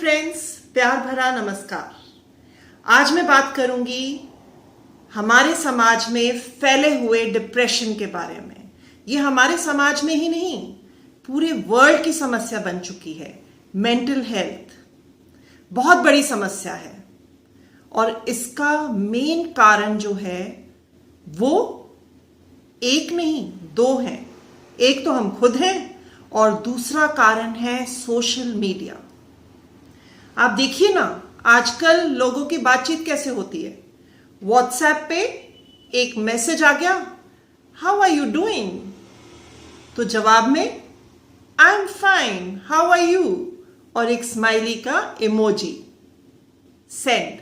Friends, प्यार भरा नमस्कार। आज मैं बात करूंगी हमारे समाज में फैले हुए डिप्रेशन के बारे में। ये हमारे समाज में ही नहीं, पूरे वर्ल्ड की समस्या बन चुकी है। मेंटल हेल्थ बहुत बड़ी समस्या है और इसका मेन कारण जो है वो एक नहीं दो हैं। एक तो हम खुद हैं और दूसरा कारण है सोशल मीडिया। आप देखिए ना, आजकल लोगों की बातचीत कैसे होती है। व्हाट्सएप पे एक मैसेज आ गया, हाउ आर यू डूइंग, तो जवाब में I am fine, how are you, और एक स्माइली का इमोजी। सेंड,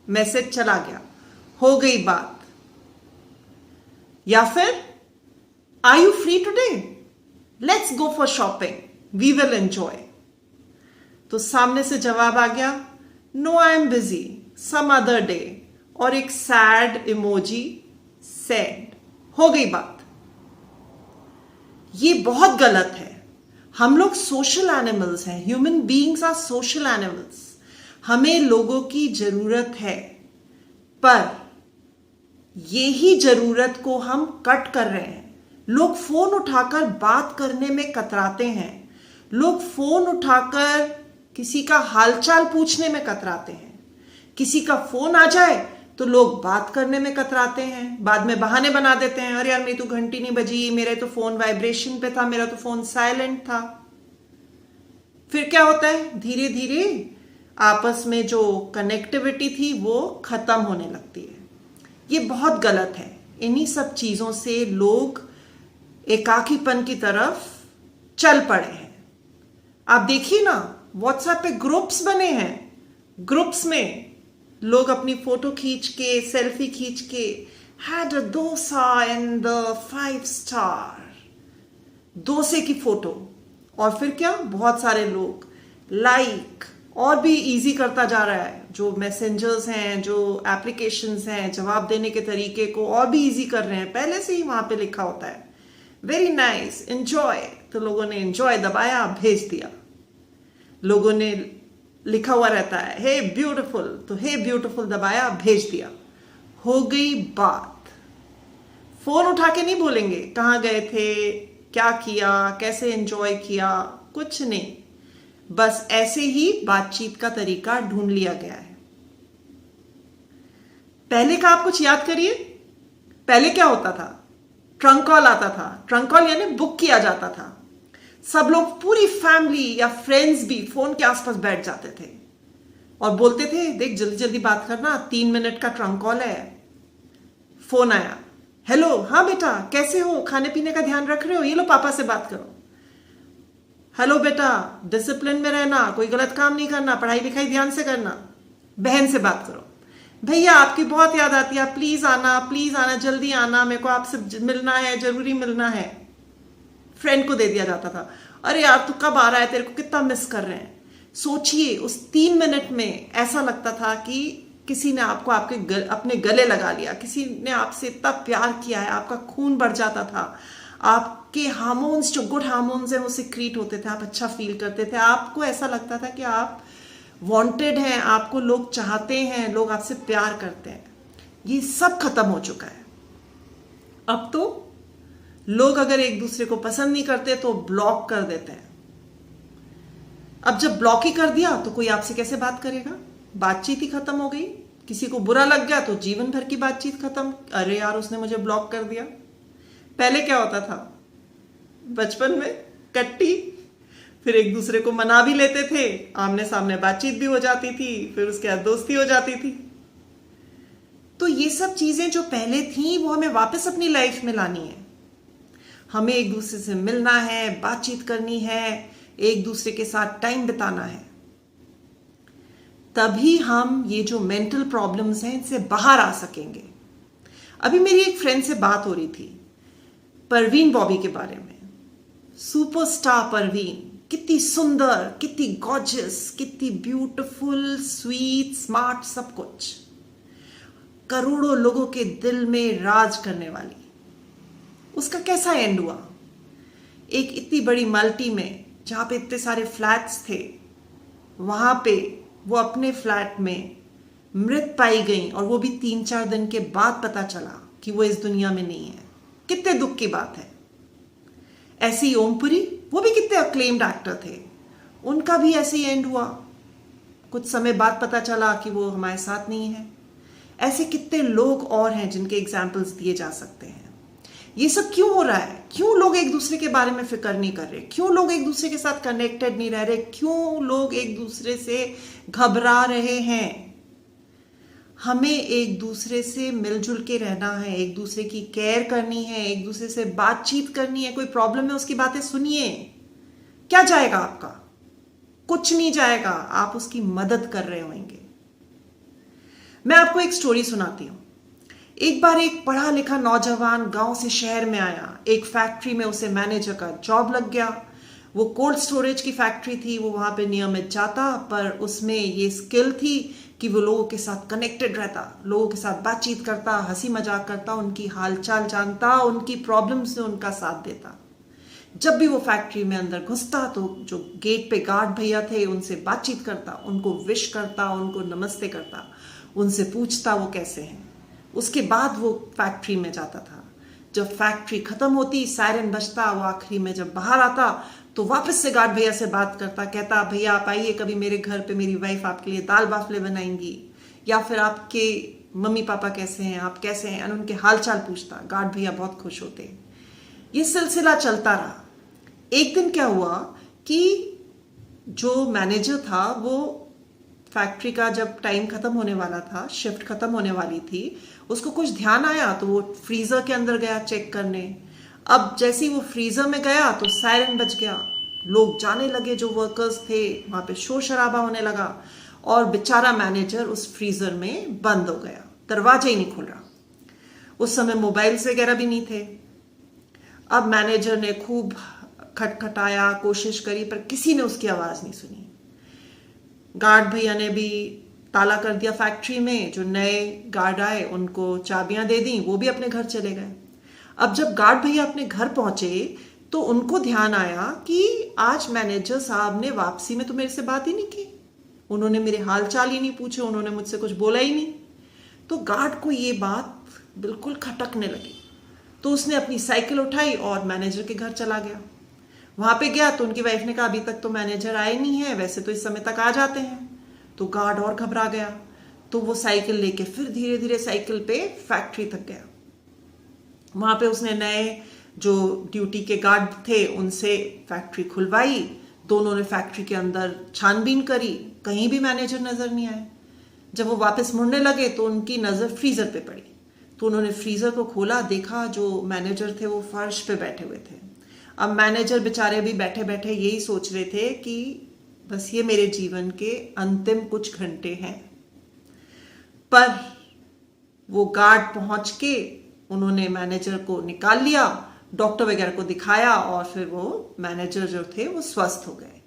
मैसेज चला गया, हो गई बात। या फिर are you free today, let's go for shopping, we will enjoy, तो सामने से जवाब आ गया no I am busy, some other day, और एक सैड इमोजी। सेंड, हो गई बात। ये बहुत गलत है। हम लोग सोशल एनिमल्स हैं, human beings are social animals. हमें लोगों की जरूरत है, पर यही जरूरत को हम कट कर रहे हैं। लोग फोन उठाकर बात करने में कतराते हैं। लोग फोन उठाकर किसी का हालचाल पूछने में कतराते हैं। किसी का फोन आ जाए तो लोग बात करने में कतराते हैं। बाद में बहाने बना देते हैं, अरे यार मेरी तो घंटी नहीं बजी, मेरे तो फोन वाइब्रेशन पे था, मेरा तो फोन साइलेंट था। फिर क्या होता है, धीरे धीरे आपस में जो कनेक्टिविटी थी वो खत्म होने लगती है। ये बहुत गलत है। इन्हीं सब चीजों से लोग एकाकीपन की तरफ चल पड़े हैं। आप देखिए ना, व्हाट्सएप पे ग्रुप्स बने हैं। ग्रुप्स में लोग अपनी फोटो खींच के, सेल्फी खींच के, had a dosa in the 5 star, डोसे की फोटो, और फिर क्या, बहुत सारे लोग लाइक, और भी इजी करता जा रहा है। जो मैसेंजर्स हैं, जो एप्लीकेशंस हैं, जवाब देने के तरीके को और भी इजी कर रहे हैं। पहले से ही वहां पे लिखा होता है वेरी नाइस, एंजॉय, तो लोगों ने एंजॉय दबाया, भेज दिया। लोगों ने लिखा हुआ रहता है हे ब्यूटीफुल, तो हे ब्यूटीफुल दबाया, भेज दिया, हो गई बात। फोन उठा के नहीं बोलेंगे कहाँ गए थे, क्या किया, कैसे एंजॉय किया, कुछ नहीं। बस ऐसे ही बातचीत का तरीका ढूंढ लिया गया है। पहले का आप कुछ याद करिए। पहले क्या होता था, ट्रंक कॉल आता था। ट्रंक कॉल यानी बुक किया जाता था। सब लोग, पूरी फैमिली या फ्रेंड्स भी फोन के आसपास बैठ जाते थे और बोलते थे देख जल्दी जल्दी बात करना, 3 मिनट का ट्रंक कॉल है। फोन आया, हेलो, हाँ बेटा कैसे हो, खाने पीने का ध्यान रख रहे हो, ये लो पापा से बात करो। हेलो बेटा, डिसिप्लिन में रहना, कोई गलत काम नहीं करना, पढ़ाई लिखाई ध्यान से करना। बहन से बात करो, भैया आपकी बहुत याद आती है, प्लीज आना, जल्दी आना, मेरे को आपसे मिलना है, जरूरी मिलना है। फ्रेंड को दे दिया जाता था, अरे यार तू कब आ रहा है, तेरे को कितना मिस कर रहे हैं। सोचिए, उस 3 मिनट में ऐसा लगता था कि किसी ने आपको अपने गले लगा लिया, किसी ने आपसे इतना प्यार किया है, आपका खून बढ़ जाता था, आपके हार्मोन्स, जो गुड हार्मोन्स हैं वो सिक्रीट होते थे, आप अच्छा फील करते थे, आपको ऐसा लगता था कि आप वांटेड हैं, आपको लोग चाहते हैं, लोग आपसे प्यार करते हैं। ये सब खत्म हो चुका है। अब तो लोग अगर एक दूसरे को पसंद नहीं करते तो ब्लॉक कर देते हैं। अब जब ब्लॉक ही कर दिया तो कोई आपसे कैसे बात करेगा, बातचीत ही खत्म हो गई। किसी को बुरा लग गया तो जीवन भर की बातचीत खत्म, अरे यार उसने मुझे ब्लॉक कर दिया। पहले क्या होता था, बचपन में कट्टी, फिर एक दूसरे को मना भी लेते थे, आमने सामने बातचीत भी हो जाती थी, फिर उसके बाद दोस्ती हो जाती थी। तो ये सब चीजें जो पहले थी वो हमें वापस अपनी लाइफ में लानी है। हमें एक दूसरे से मिलना है, बातचीत करनी है, एक दूसरे के साथ टाइम बिताना है। तभी हम ये जो मेंटल प्रॉब्लम्स हैं इनसे बाहर आ सकेंगे। अभी मेरी एक फ्रेंड से बात हो रही थी परवीन बॉबी के बारे में। सुपरस्टार परवीन, कितनी सुंदर, कितनी गॉर्जियस, कितनी ब्यूटीफुल, स्वीट, स्मार्ट, सब कुछ, करोड़ों लोगों के दिल में राज करने वाली। उसका कैसा एंड हुआ, एक इतनी बड़ी मल्टी में जहां पे इतने सारे फ्लैट्स थे, वहां पे वो अपने फ्लैट में मृत पाई गई, और वो भी 3-4 दिन के बाद पता चला कि वो इस दुनिया में नहीं है। कितने दुख की बात है। ऐसे ही ओमपुरी, वो भी कितने अक्लेम्ड एक्टर थे, उनका भी ऐसे ही एंड हुआ। कुछ समय बाद पता चला कि वो हमारे साथ नहीं है। ऐसे कितने लोग और हैं जिनके एग्जाम्पल्स दिए जा सकते हैं। ये सब क्यों हो रहा है? क्यों लोग एक दूसरे के बारे में फिक्र नहीं कर रहे? क्यों लोग एक दूसरे के साथ कनेक्टेड नहीं रह रहे? क्यों लोग एक दूसरे से घबरा रहे हैं? हमें एक दूसरे से मिलजुल के रहना है, एक दूसरे की केयर करनी है, एक दूसरे से बातचीत करनी है। कोई प्रॉब्लम है, उसकी बातें सुनिए। क्या जाएगा आपका? कुछ नहीं जाएगा। आप उसकी मदद कर रहे होंगे। मैं आपको एक स्टोरी सुनाती हूं। एक बार एक पढ़ा लिखा नौजवान गांव से शहर में आया। एक फैक्ट्री में उसे मैनेजर का जॉब लग गया। वो कोल्ड स्टोरेज की फैक्ट्री थी। वो वहां पे नियमित जाता, पर उसमें ये स्किल थी कि वो लोगों के साथ कनेक्टेड रहता, लोगों के साथ बातचीत करता, हंसी मजाक करता, उनकी हालचाल जानता, उनकी प्रॉब्लम्स में उनका साथ देता। जब भी वो फैक्ट्री में अंदर घुसता तो जो गेट पे गार्ड भैया थे उनसे बातचीत करता, उनको विश करता, उनको नमस्ते करता, उनसे पूछता वो कैसे हैं। उसके बाद वो फैक्ट्री में जाता था। जब फैक्ट्री खत्म होती, सायरन बजता, वो आखिरी में जब बाहर आता तो वापस से गार्ड भैया से बात करता, कहता भैया आप आइए कभी मेरे घर पे, मेरी वाइफ आपके लिए दाल बाफले बनाएंगी, या फिर आपके मम्मी पापा कैसे हैं, आप कैसे हैं, उनके हालचाल पूछता। गार्ड भैया बहुत खुश होते। ये सिलसिला चलता रहा। एक दिन क्या हुआ कि जो मैनेजर था वो फैक्ट्री का जब टाइम खत्म होने वाला था, शिफ्ट खत्म होने वाली थी, उसको कुछ ध्यान आया तो वो फ्रीजर के अंदर गया चेक करने। अब जैसे ही वो फ्रीजर में गया तो सायरन बज गया। लोग जाने लगे, जो वर्कर्स थे, वहां पे शोर शराबा होने लगा, और बेचारा मैनेजर उस फ्रीजर में बंद हो गया, दरवाजा ही नहीं खुल रहा। उस समय मोबाइल्स वगैरह भी नहीं थे। अब मैनेजर ने खूब खटखटाया, कोशिश करी, पर किसी ने उसकी आवाज नहीं सुनी। गार्ड भैया ने भी ताला कर दिया फैक्ट्री में। जो नए गार्ड आए उनको चाबियां दे दी, वो भी अपने घर चले गए। अब जब गार्ड भैया अपने घर पहुंचे तो उनको ध्यान आया कि आज मैनेजर साहब ने वापसी में तो मेरे से बात ही नहीं की, उन्होंने मेरे हाल चाल ही नहीं पूछे, उन्होंने मुझसे कुछ बोला ही नहीं। तो गार्ड को ये बात बिल्कुल खटकने लगी। तो उसने अपनी साइकिल उठाई और मैनेजर के घर चला गया। वहां पे गया तो उनकी वाइफ ने कहा अभी तक तो मैनेजर आए नहीं है, वैसे तो इस समय तक आ जाते हैं। तो गार्ड और घबरा गया। तो वो साइकिल लेके फिर धीरे धीरे साइकिल पे फैक्ट्री तक गया। वहां पे उसने नए जो ड्यूटी के गार्ड थे उनसे फैक्ट्री खुलवाई। दोनों ने फैक्ट्री के अंदर छानबीन करी, कहीं भी मैनेजर नजर नहीं आए। जब वो वापस मुड़ने लगे तो उनकी नजर फ्रीजर पे पड़ी। तो उन्होंने फ्रीजर को खोला, देखा जो मैनेजर थे वो फर्श पे बैठे हुए थे। अब मैनेजर बेचारे भी बैठे बैठे यही सोच रहे थे कि बस ये मेरे जीवन के अंतिम कुछ घंटे हैं। पर वो गार्ड पहुंच के उन्होंने मैनेजर को निकाल लिया, डॉक्टर वगैरह को दिखाया, और फिर वो मैनेजर जो थे वो स्वस्थ हो गए।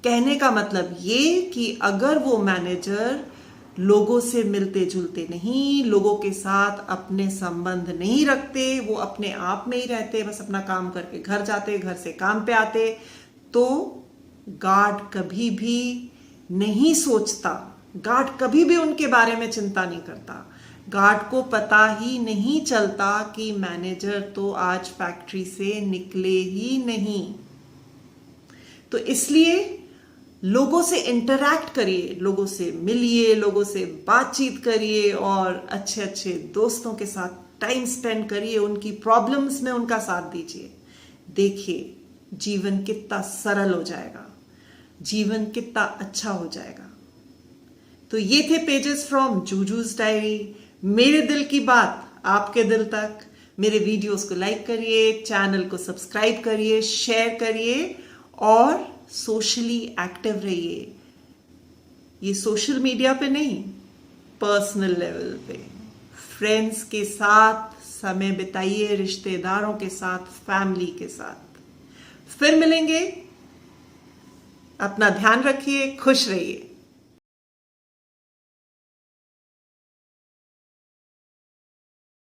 कहने का मतलब ये कि अगर वो मैनेजर लोगों से मिलते जुलते नहीं, लोगों के साथ अपने संबंध नहीं रखते, वो अपने आप में ही रहते, बस अपना काम करके घर जाते, घर से काम पे आते, तो गार्ड कभी भी नहीं सोचता, गार्ड कभी भी उनके बारे में चिंता नहीं करता। गार्ड को पता ही नहीं चलता कि मैनेजर तो आज फैक्ट्री से निकले ही नहीं। तो इसलिए लोगों से इंटरैक्ट करिए, लोगों से मिलिए, लोगों से बातचीत करिए, और अच्छे अच्छे दोस्तों के साथ टाइम स्पेंड करिए, उनकी प्रॉब्लम्स में उनका साथ दीजिए। देखिए जीवन कितना सरल हो जाएगा, जीवन कितना अच्छा हो जाएगा। तो ये थे पेजेस फ्रॉम जूजूज डायरी, मेरे दिल की बात आपके दिल तक। मेरे वीडियोस को लाइक करिए, चैनल को सब्सक्राइब करिए, शेयर करिए, और सोशली एक्टिव रहिए। ये सोशल मीडिया पे नहीं, पर्सनल लेवल पे फ्रेंड्स के साथ समय बिताइए, रिश्तेदारों के साथ, फैमिली के साथ। फिर मिलेंगे। अपना ध्यान रखिए, खुश रहिए।